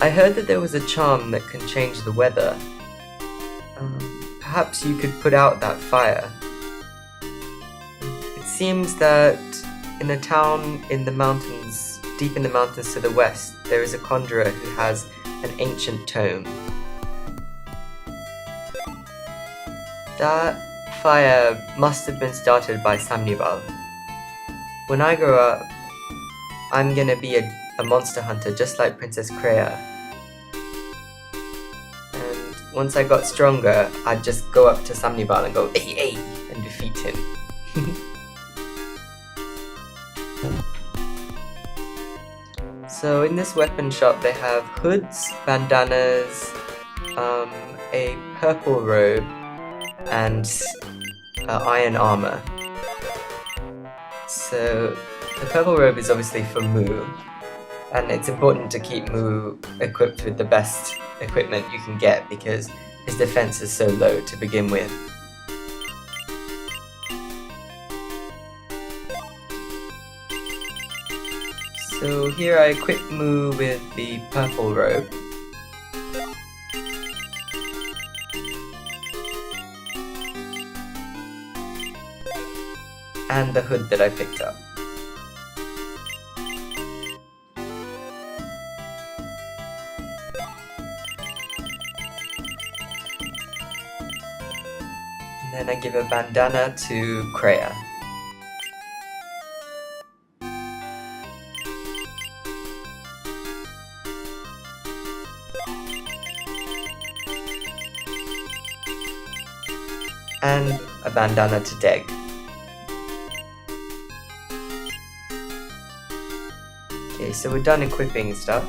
I heard that there was a charm that can change the weather. Perhaps you could put out that fire. It seems that in a town in the mountains, deep in the mountains to the west, there is a conjurer who has an ancient tome. That fire must have been started by Samnival. When I grow up, I'm gonna be a monster hunter just like Princess Kreia. And once I got stronger, I'd just go up to Samnival and go, "Hey, hey!" and defeat him. So in this weapon shop they have hoods, bandanas, a purple robe, and iron armor. So the purple robe is obviously for Mu, and it's important to keep Mu equipped with the best equipment you can get because his defense is so low to begin with. So here I equip Mu with the purple robe. And the hood that I picked up. And then I give a bandana to Kreia. And a bandana to Deg. Okay, so we're done equipping stuff,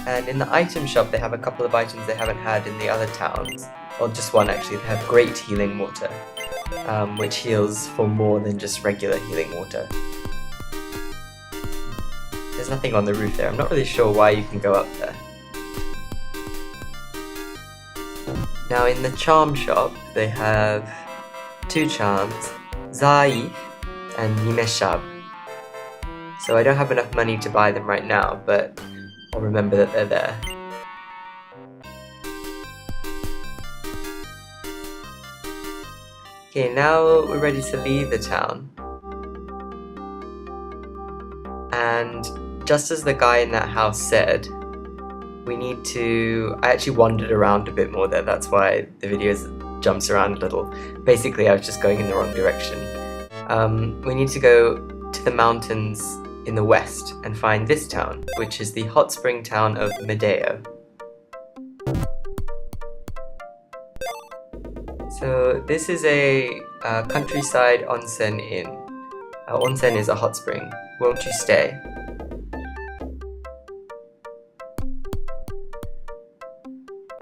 and in the item shop they have a couple of items they haven't had in the other towns, or just one actually. They have great healing water, which heals for more than just regular healing water. There's nothing on the roof there, I'm not really sure why you can go up there. Now in the charm shop they have two charms, Zai and Nimeshab. So I don't have enough money to buy them right now, but I'll remember that they're there. Okay, now we're ready to leave the town. And just as the guy in that house said, we need to... I actually wandered around a bit more there, that's why the video jumps around a little. Basically, I was just going in the wrong direction. We need to go to the mountains in the west and find this town, which is the hot spring town of Medeo. So this is a countryside onsen inn. Onsen is a hot spring. Won't you stay?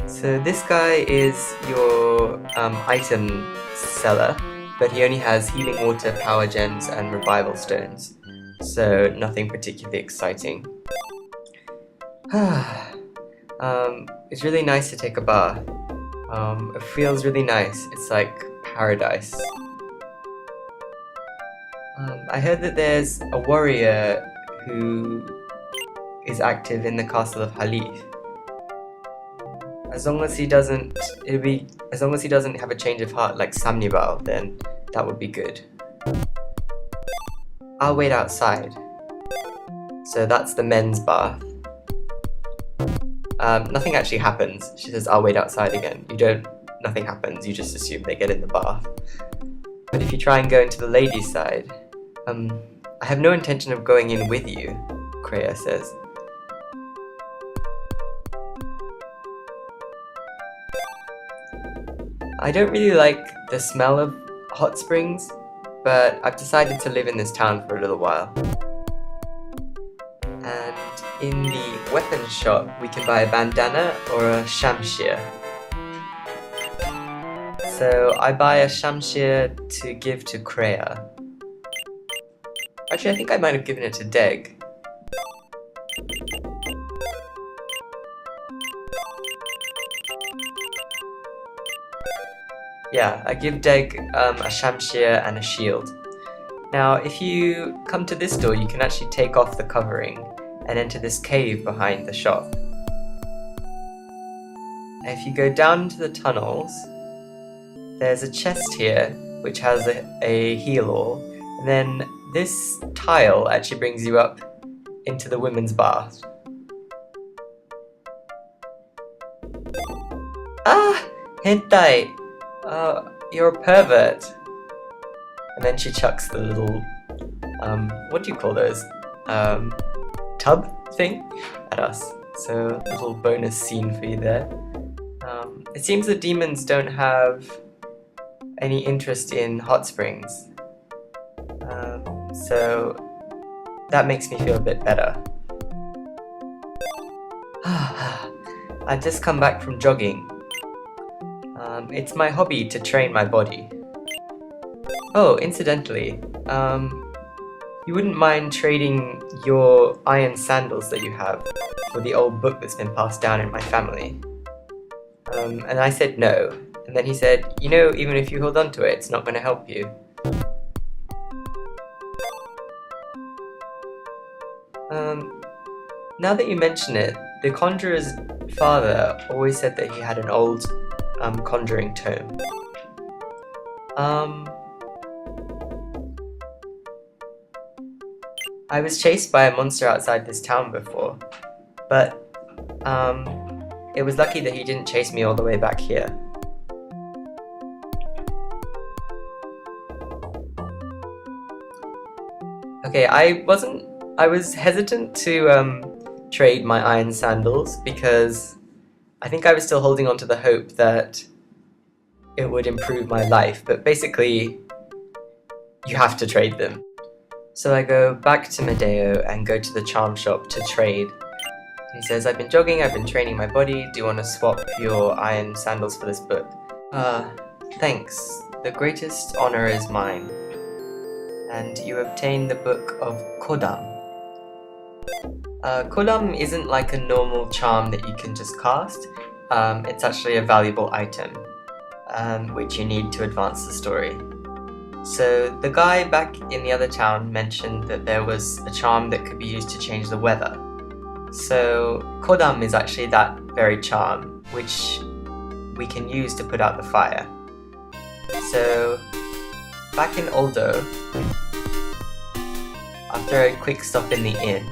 So this guy is your item seller, but he only has healing water, power gems, and revival stones. So nothing particularly exciting. It's really nice to take a bath. It feels really nice. It's like paradise. I heard that there's a warrior who is active in the castle of Halif. As long as he doesn't have a change of heart like Samnibal, then that would be good. I'll wait outside. So that's the men's bath. Nothing actually happens. She says, I'll wait outside again. Nothing happens, you just assume they get in the bath. But if you try and go into the ladies' side, I have no intention of going in with you, Kreia says. I don't really like the smell of hot springs, but I've decided to live in this town for a little while. And in the weapons shop, we can buy a bandana or a shamshir. So I buy a shamshir to give to Kreia. Actually, I think I might have given it to Deg. Yeah, I give Deg a shamshir and a shield. Now, if you come to this door, you can actually take off the covering and enter this cave behind the shop. if you go down into the tunnels, there's a chest here which has a heal-all, and then this tile actually brings you up into the women's bath. Ah! Hentai! You're a pervert! And then she chucks the little, what do you call those? Tub thing at us. So, a little bonus scene for you there. It seems the demons don't have any interest in hot springs. So, that makes me feel a bit better. I've just come back from jogging. It's my hobby to train my body. Oh, incidentally, you wouldn't mind trading your iron sandals that you have for the old book that's been passed down in my family? And I said no, and then he said, you know, even if you hold on to it, it's not going to help you. Now that you mention it, the conjurer's father always said that he had an old conjuring tome. I was chased by a monster outside this town before, but it was lucky that he didn't chase me all the way back here. Okay, I was hesitant to trade my iron sandals because I think I was still holding on to the hope that it would improve my life, but basically you have to trade them. So I go back to Medeo and go to the charm shop to trade. He says, I've been jogging, I've been training my body, do you want to swap your iron sandals for this book? Thanks. The greatest honor is mine. And you obtain the book of Kodam. Kodam isn't like a normal charm that you can just cast. It's actually a valuable item, which you need to advance the story. So the guy back in the other town mentioned that there was a charm that could be used to change the weather. So Kodam is actually that very charm, which we can use to put out the fire. So back in Oldo, after a quick stop in the inn,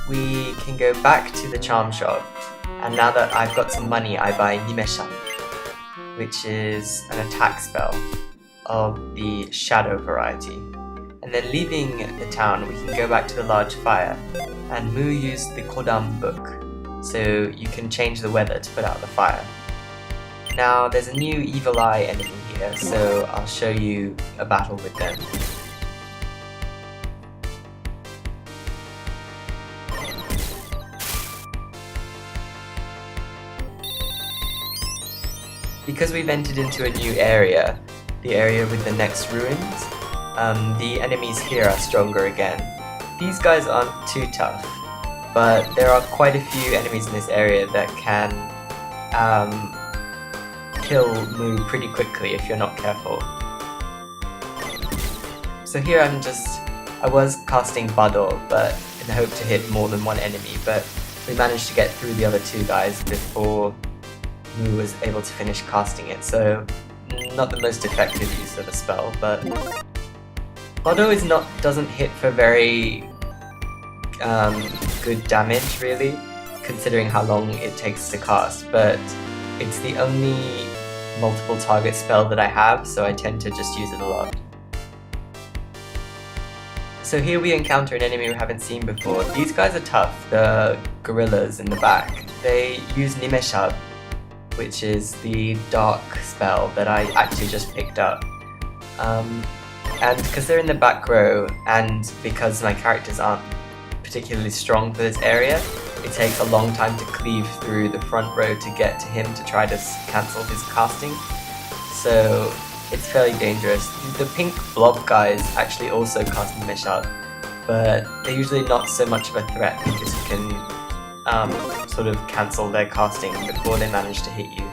we can go back to the charm shop, and now that I've got some money, I buy Nimesha, which is an attack spell of the shadow variety. And then leaving the town, we can go back to the large fire, and Mu used the Kodam book, so you can change the weather to put out the fire. Now there's a new evil eye enemy here, so I'll show you a battle with them. Because we've entered into a new area, the area with the next ruins, the enemies here are stronger again. These guys aren't too tough, but there are quite a few enemies in this area that can kill Mu pretty quickly if you're not careful. So here I was casting Bado, but in the hope to hit more than one enemy, but we managed to get through the other two guys before Mu was able to finish casting it, so not the most effective use of a spell, but Bado doesn't hit for very good damage really, considering how long it takes to cast, but it's the only multiple target spell that I have, so I tend to just use it a lot. So here we encounter an enemy we haven't seen before. These guys are tough, the gorillas in the back. They use Nimeshab, which is the dark spell that I actually just picked up. And because they're in the back row, and because my characters aren't particularly strong for this area, it takes a long time to cleave through the front row to get to him to try to cancel his casting. So it's fairly dangerous. The pink blob guys actually also cast Nimeshab, but they're usually not so much of a threat because you can sort of cancel their casting before they manage to hit you.